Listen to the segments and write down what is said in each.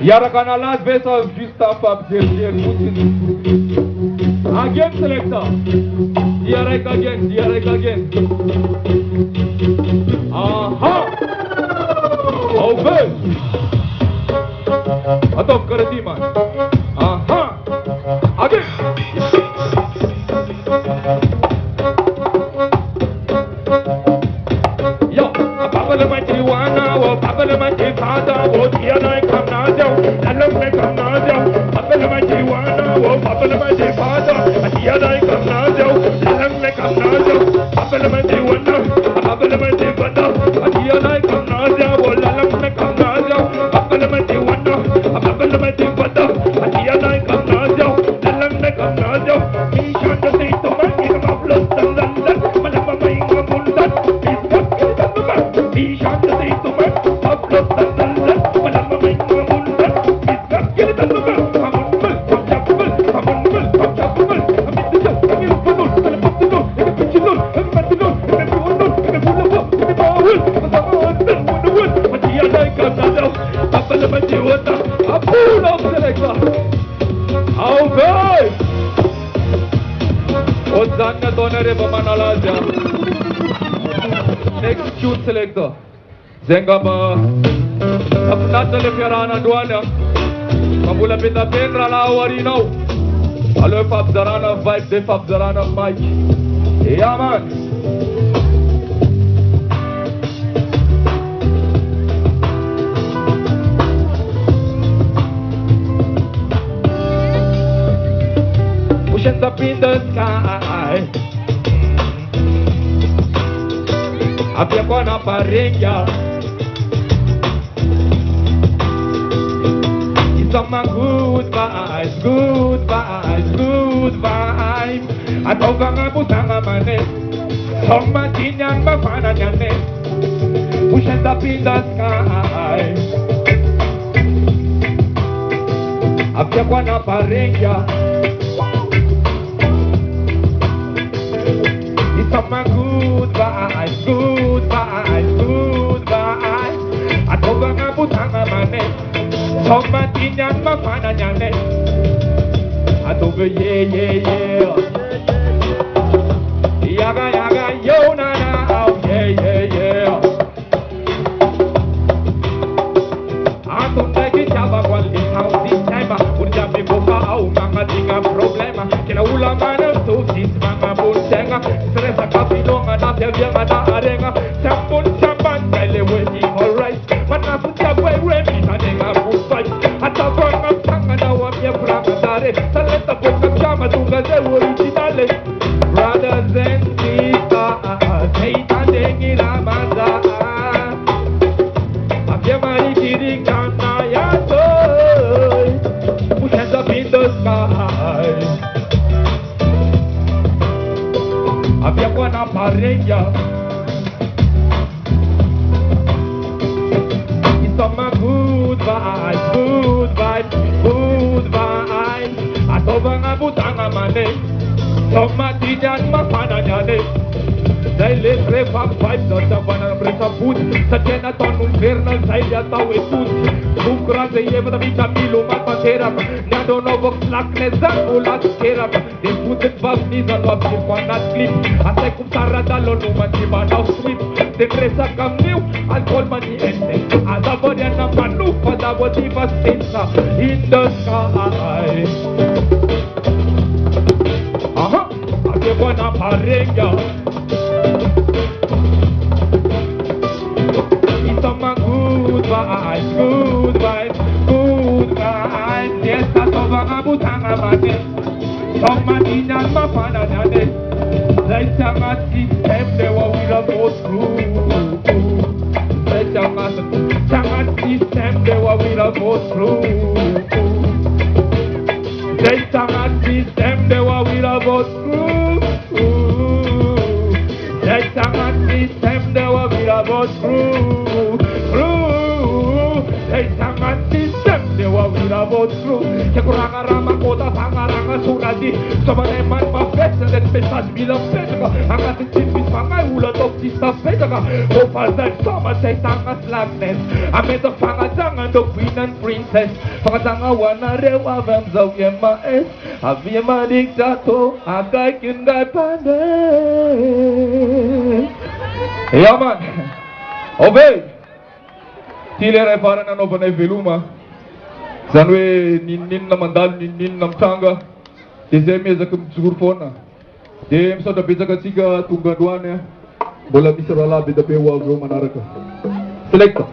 Iar ca n-a vesa justa fapte again selector. Direct again. Aha. Over. Atop करती मान. Aha. Again. Yo, Papa le mati wana, wo Papa le mati fada, wo dia na kamnaja, dalam me kamnaja. Papa le mati wana, wo Papa le mati fada, dia na kamnaja, dalam me kamnaja. Papa le mati wana, Papa le mati fada, dia na kamnaja, wo dalam me kamnaja. Papa le mati wana, Papa le mati fada, dia na kamnaja, dalam me kamnaja. Ishan de sito man, ina mablos dalan, malapa mai ngabundan. Ishan de sito man, mablos dalan, malapa mai ngabundan. Iskan kiri daluga, amunul, amjabul, amunul, amjabul. Amitjo, amir panul, alapatunul, ekapichinul, ekmatinul, ekabunul, ekabulabo, ekabawul, masamanul, munul. Matia dai kamnadau, Papa le mati wata, apul of selector. Over. Ozanna donere bamanalaja. Next shoot selector. Zengaba. Apna tele ferana duana. Kabula pita pendra la warino. Alo fab zarana vibe de fab zarana mic. Yeah man. Pushing up in the sky. Abbiamo buona parecchia. Insomma good vibes. Atova nga busanga mane. Somma tinyan bafana nyane. Pushing up in the sky. Abbiamo buona parecchia. Some good vibes. Atova nga busanga mane. Somma tinyan bafana nyane. Atova yeah. Yaga yo na oh yeah. Atunda ki chaba kwali house time. Urja me boka au manga tinga problema. Kina ula mana to sis manga bunsenga. Stressa kapilonga na pevia na arenga. Chambon chamban kale weni alright. Mana fucha boy remi na denga good fight. Atava nga tanga na wa me branga dare. Saleta boka chama tunga de originale. Brothers and sisters, hey tandengi ramaza. Abbiamo kiri kana ya boy. Push hands up in the sky. Abbiamo una parecchia. Insomma good vibes. Atova nga butanga mane. Somma tinyan mafana nyane. Dai le trefa vibe da bana presa put. Satena ton infernal side ya tawe tut. Bukra se yeva da vita milo mat pantera. Nado no box lakne zangulat kera. De put it bab ni za lab ni panat clip. Asai kum sarada lo no mati bana sweep. De presa kam new alcohol money ente. Ada bodia na manu pada bodi vastensa in the sky. Abbiamo buona parecchia. Insomma good vibes. Yes, atova nga butanga mane. Somma tinyan mafana nyane. Zai changa system de wa wira go through. Zai changa system de wa wira go through. Zai changa system de wa wira go through. Let's have system that will be about through. Let's have system that will be about true. Kekuranga rama kota pangaranga suradi. Sama neman mafesa dan pesas bilang pesaka. Angkat tipis pangai ulat of sista pesaka. Hoppas dan sama say tangas slackness. Amet of pangatangan the queen and princess. Pangatanga wana rewa vem zaw yema es. Avyema diktato agay kingay pande. Ja man. Obey. Tilere para na no panay veluma. Sanwe nin na mandal nin na mtanga. Tizeme za kumtsurfona. Dem sa da bisa kasiga tunggaduane. Bola bisa rala bida pewa vro manaraka. Selecta.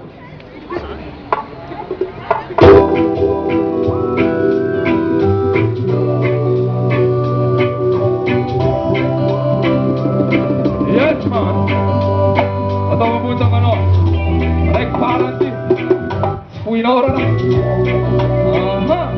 Yes man. Atau pumunta ka no. Like parang Uy na ora na. Aha.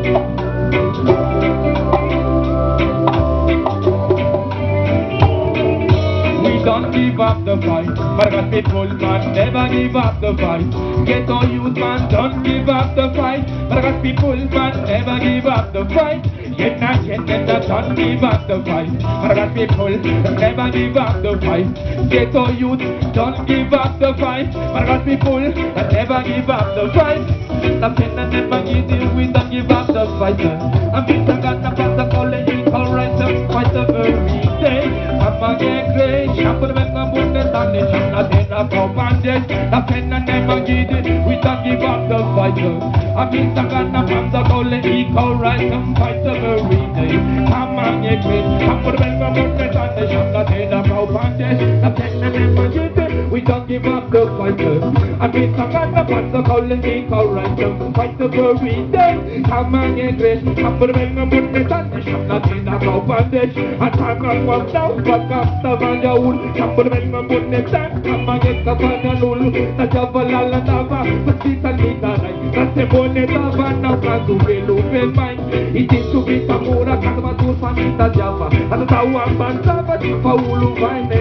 We don't give up the fight. Marga people man never give up the fight. Ghetto youth man don't give up the fight. Marga people man never give up the fight. Get not don't give up the fight. Marga people never give up the fight. Ghetto youth don't give up the fight. Marga people never give up the fight. The pen and never give you, we don't give up the fight. I'm being the gun up on the calling, alright, the fight the very day. I'm a get great, I'm put them on the Sunday, I'm not in a commanded. The pen and never give you, we don't give up the fight. I'm being the gun up on the calling, alright, the fight the very day. I'm a get great, I'm put them on the Sunday, I'm not in a commanded. The pen and never give you, we don't give up the fight. I'm being the gun up on the calling, alright. Fight the very day. Come on, get great. I'm for the men who put the sun. I'm not in a cow bandage. And I'm not one down. But I'm the Vanya wool. I'm for the men who put the sun. Come on, get the Vanya wool. The Javala Lava. But it's a little night. That's the bonnet of an outland to be looping mine. It is to be Pamura, Katama to Famita Java. And the Tawan Bansava, Paulu Vine.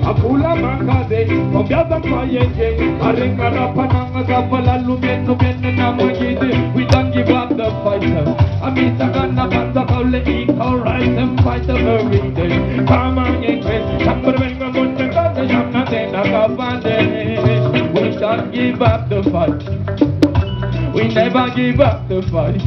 Apula Makade, Obiada Paye, Aringa Pananga, Kavala Lumen, Namagide, we don't give up the fight. Amita Gana Panda Kole, alright, and fight the very day. Come on, Yankee, Chamberlain, Mundan, Yamna, Nakabande. We don't give up the fight. We never give up the fight.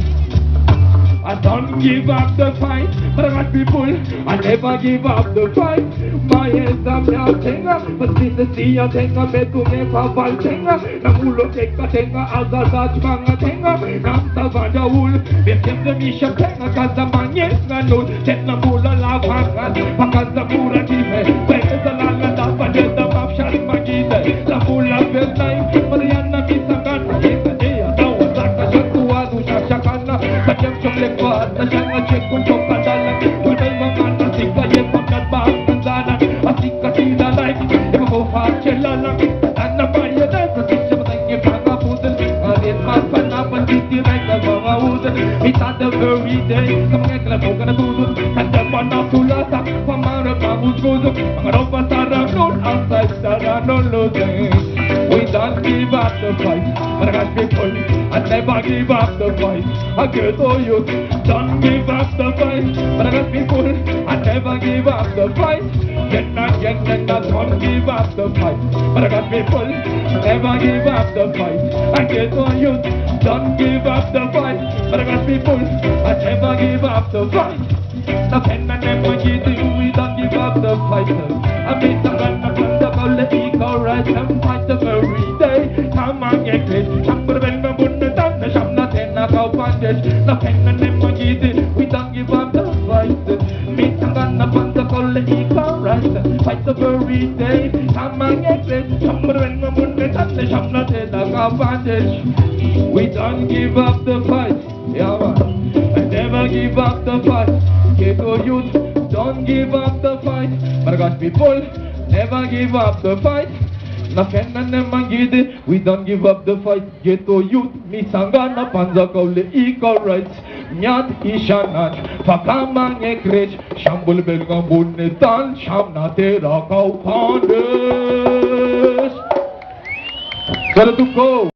I don't give up the fight, but I got people, I never give up the fight. My hands up now, tenga, but this is the tenga, metu me paval tenga, namulo teka tenga, azazaj manga tenga, nam savanja ul, bekem the misha tenga, kaza manye nganul, tet namula la vanga, pakaza pura kive, pekeza la la pajeta mafshal magide, la mula velnai, Mariana misangana, yeka dea, dawa saka shatua du shakana, kajem chomle na shanga chekun chopadala ulay mamana sika ye pakat ba kanzana asika sila like ema ho ha chelala anna paya da sisya batanye paga pudal aret ma panna panditi right na bawa udal mita the very day kamne kala bogana tudun kanda panna tulata pamara babu gozo mangaropa tara non outside tara non losing. We don't give up the fight, but I got people, I never give up the fight. I get all you, don't give up the fight, but I got people, I never give up the fight. Get not, don't give up the fight, but I got people, never give up the fight. I get all you, don't give up the fight, but I got people, I never give up the fight. The pen and never give you, we don't give up the fight. I mean the run up on the political right and fight the very day. Come on, get it. I'm for the men who put the sun, I'm not in a cow bandage. The pen and never give it, we don't give up the fight. Meet the gun up on the political right and fight the very day. Come on, get it. I'm for the men who put the sun, I'm not in a cow bandage. We don't give up the fight. Yeah, man. I never give up the fight. Ghetto youth, don't give up the fight. But God people, never give up the fight. Na kena nemangide, we don't give up the fight. Ghetto youth, misangana panza kaule equal rights. Nyat ishanan, fakamang ekrech, shambul belgam bunetan, shamna tera kau pandes. Gotta to go.